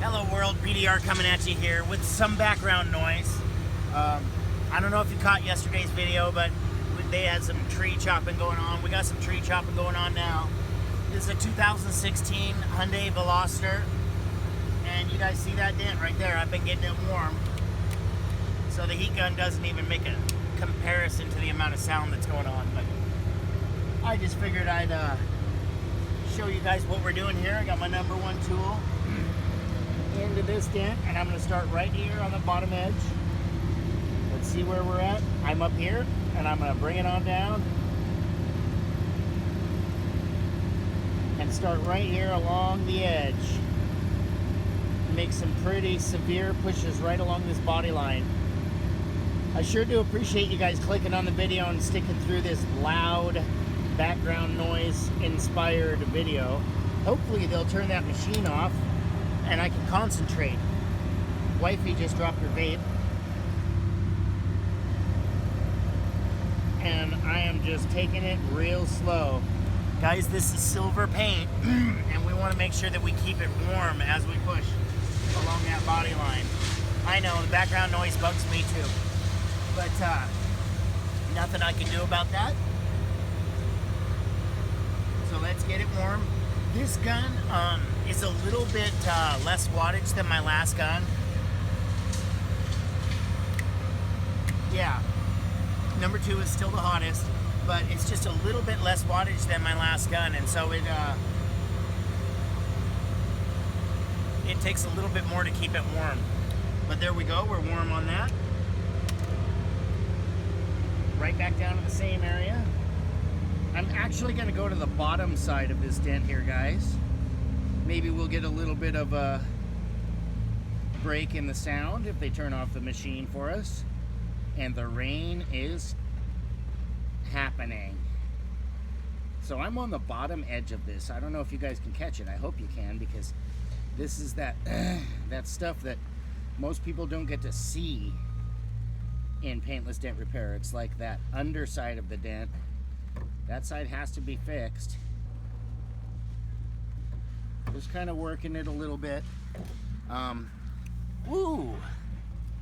Hello world, PDR coming at you here with some background noise. I don't know if you caught yesterday's video, but they had some tree chopping going on. We got some tree chopping going on now. This is a 2016 Hyundai Veloster, and you guys see that dent right there? I've been getting it warm, so the heat gun doesn't even make a comparison to the amount of sound that's going on. But I just figured I'd show you guys what we're doing here. I got my number one tool into this dent, and I'm going to start right here on the bottom edge. Let's see where we're at. I'm up here, and I'm going to bring it on down and start right here along the edge. Make some pretty severe pushes right along this body line. I sure do appreciate you guys clicking on the video and sticking through this loud background noise inspired video. Hopefully they'll turn that machine off and I can concentrate. Wifey just dropped her vape, and I am just taking it real slow. Guys, this is silver paint, and we want to make sure that we keep it warm as we push along that body line. I know, the background noise bugs me too, but nothing I can do about that. So let's get it warm. This gun is a little bit less wattage than my last gun. Yeah, number 2 is still the hottest, but it's just a little bit less wattage than my last gun, and so it takes a little bit more to keep it warm. But there we go, we're warm on that. Right back down to the same area. I'm actually going to go to the bottom side of this dent here, guys. Maybe we'll get a little bit of a break in the sound if they turn off the machine for us. And the rain is happening. So I'm on the bottom edge of this. I don't know if you guys can catch it. I hope you can, because this is that that stuff that most people don't get to see in paintless dent repair. It's like that underside of the dent. That side has to be fixed. Just kind of working it a little bit. Woo!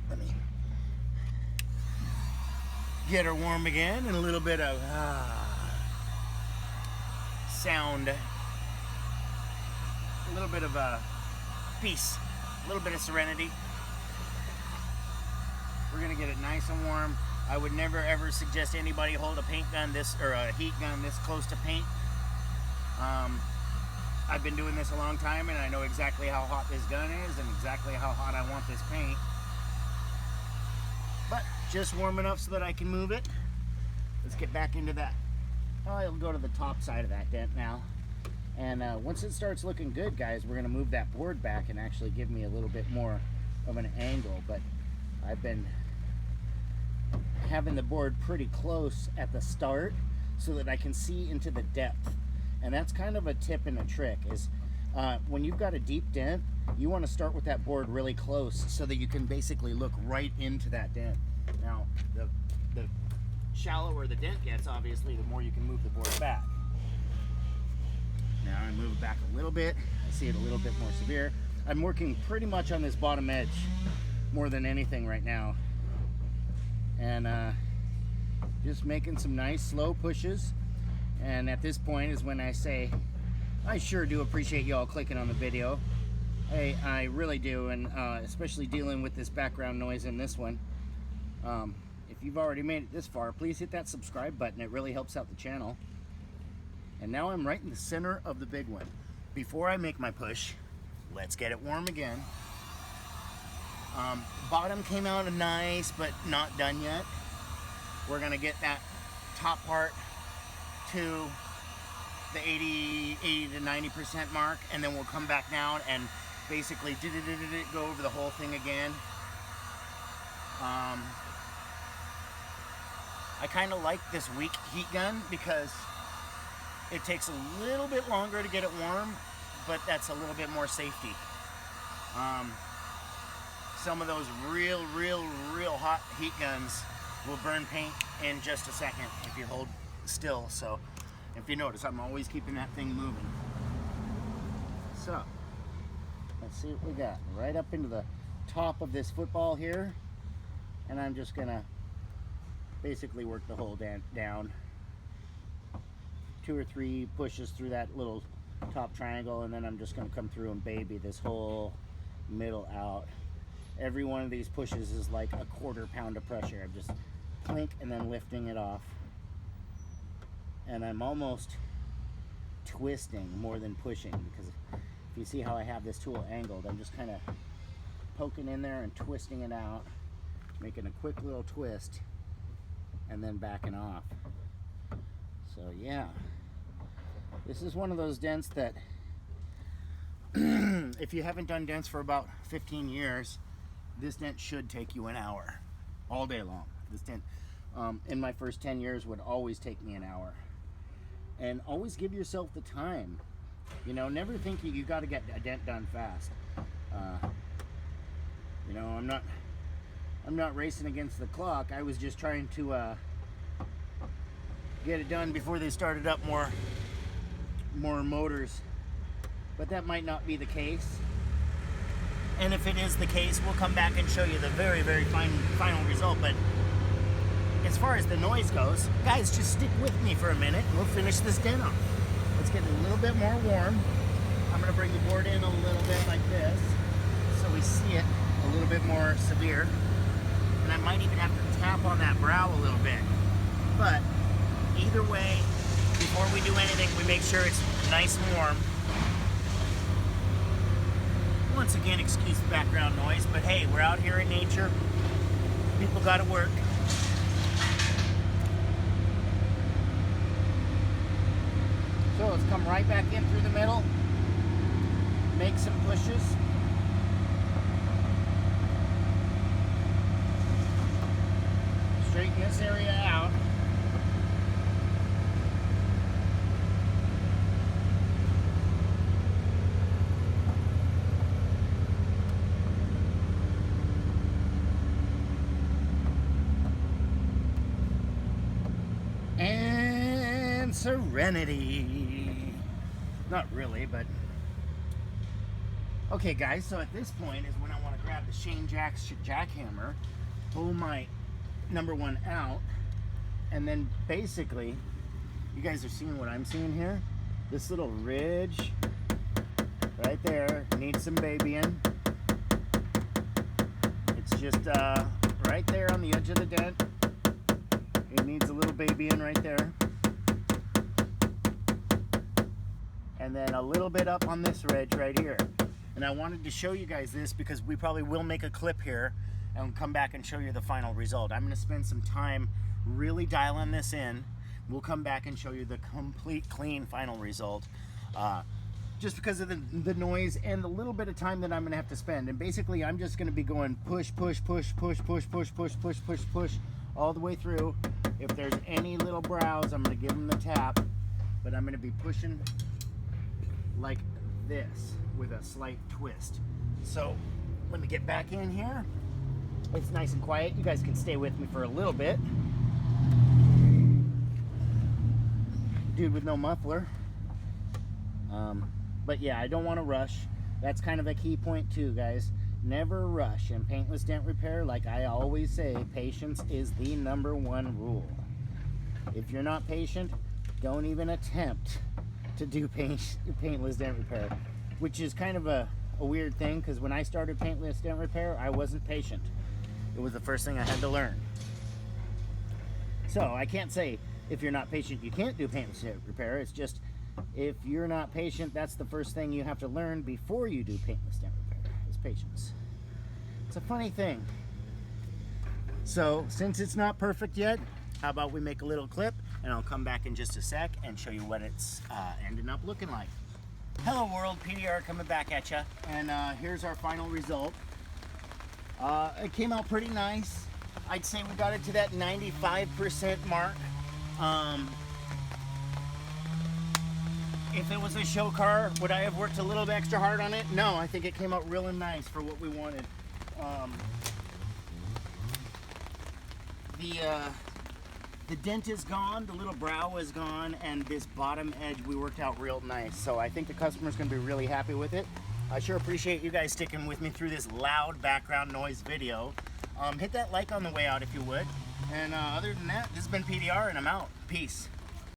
Let me get her warm again, and a little bit of sound. A little bit of peace. A little bit of serenity. We're gonna get it nice and warm. I would never ever suggest anybody hold a paint gun this, or a heat gun this close to paint. I've been doing this a long time, and I know exactly how hot this gun is and exactly how hot I want this paint. But just warm enough so that I can move it. Let's get back into that. I'll go to the top side of that dent now. And once it starts looking good, guys, we're gonna move that board back and actually give me a little bit more of an angle. But I've been having the board pretty close at the start so that I can see into the depth. And that's kind of a tip and a trick, is when you've got a deep dent, you want to start with that board really close so that you can basically look right into that dent. Now, the shallower the dent gets, obviously, the more you can move the board back. Now I move it back a little bit. I see it a little bit more severe. I'm working pretty much on this bottom edge more than anything right now. And just making some nice slow pushes. And at this point is when I say I sure do appreciate y'all clicking on the video. I really do, and especially dealing with this background noise in this one. If you've already made it this far, please hit that subscribe button. It really helps out the channel. And now I'm right in the center of the big one. Before I make my push, let's get it warm again. Bottom came out nice, but not done yet. We're gonna get that top part to the 80 to 90% mark, and then we'll come back down and basically go over the whole thing again. I kind of like this weak heat gun because it takes a little bit longer to get it warm, but that's a little bit more safety. Some of those real hot heat guns will burn paint in just a second if you hold still. So if you notice, I'm always keeping that thing moving. So let's let's see what we got. Right up into the top of this football here, and I'm just gonna basically work the whole dent down. 2 or 3 pushes through that little top triangle, and then I'm just gonna come through and baby this whole middle out. Every one of these pushes is like a 1/4 pound of pressure. I'm just plink and then lifting it off, and I'm almost twisting more than pushing, because if you see how I have this tool angled, I'm just kind of poking in there and twisting it out, making a quick little twist and then backing off. So yeah, this is one of those dents that if you haven't done dents for about 15 years, this dent should take you an hour all day long. This dent in my first 10 years would always take me an hour. And always give yourself the time. You know, never think you got to get a dent done fast. You know, I'm not racing against the clock. I was just trying to get it done before they started up more motors. But that might not be the case. And if it is the case, we'll come back and show you the very, very final result. But as far as the noise goes, guys, just stick with me for a minute and we'll finish this dent off. Let's get it a little bit more warm. I'm gonna bring the board in a little bit like this so we see it a little bit more severe. And I might even have to tap on that brow a little bit. But either way, before we do anything, we make sure it's nice and warm. Once again, excuse the background noise, but hey, we're out here in nature. People gotta work. So let's come right back in through the middle, make some pushes. Straighten this area out. And serenity. Not really, but okay, guys, so at this point is when I want to grab the Shane Jack's jackhammer, pull my number 1 out, and then basically, you guys are seeing what I'm seeing here. This little ridge right there needs some babying. It's just right there on the edge of the dent. It needs a little babying right there. And then a little bit up on this ridge right here. And I wanted to show you guys this because we probably will make a clip here and come back and show you the final result. I'm going to spend some time really dialing this in. We'll come back and show you the complete clean final result. Just because of the noise and the little bit of time that I'm going to have to spend. And basically I'm just going to be going push, push, push, push, push, push, push, push, push, push all the way through. If there's any little brows, I'm going to give them the tap. But I'm going to be pushing like this with a slight twist. So let me get back in here. It's nice and quiet. You guys can stay with me for a little bit. Dude with no muffler. But yeah, I don't want to rush. That's kind of a key point too, guys. Never rush. In paintless dent repair, like I always say, patience is the #1 rule. If you're not patient, don't even attempt to do paintless dent repair, which is kind of a weird thing, because when I started paintless dent repair, I wasn't patient. It was the first thing I had to learn. So I can't say if you're not patient you can't do paintless dent repair. It's just if you're not patient, that's the first thing you have to learn before you do paintless dent repair, is patience. It's a funny thing. So since it's not perfect yet, how about we make a little clip and I'll come back in just a sec and show you what it's ending up looking like. Hello world, PDR coming back at you, and here's our final result. It came out pretty nice. I'd say we got it to that 95% mark. If it was a show car, would I have worked a little bit extra hard on it? No, I think it came out really nice for what we wanted. The dent is gone, the little brow is gone, and this bottom edge we worked out real nice. So I think the customer's gonna be really happy with it. I sure appreciate you guys sticking with me through this loud background noise video. Hit that like on the way out if you would. And other than that, this has been PDR and I'm out. Peace.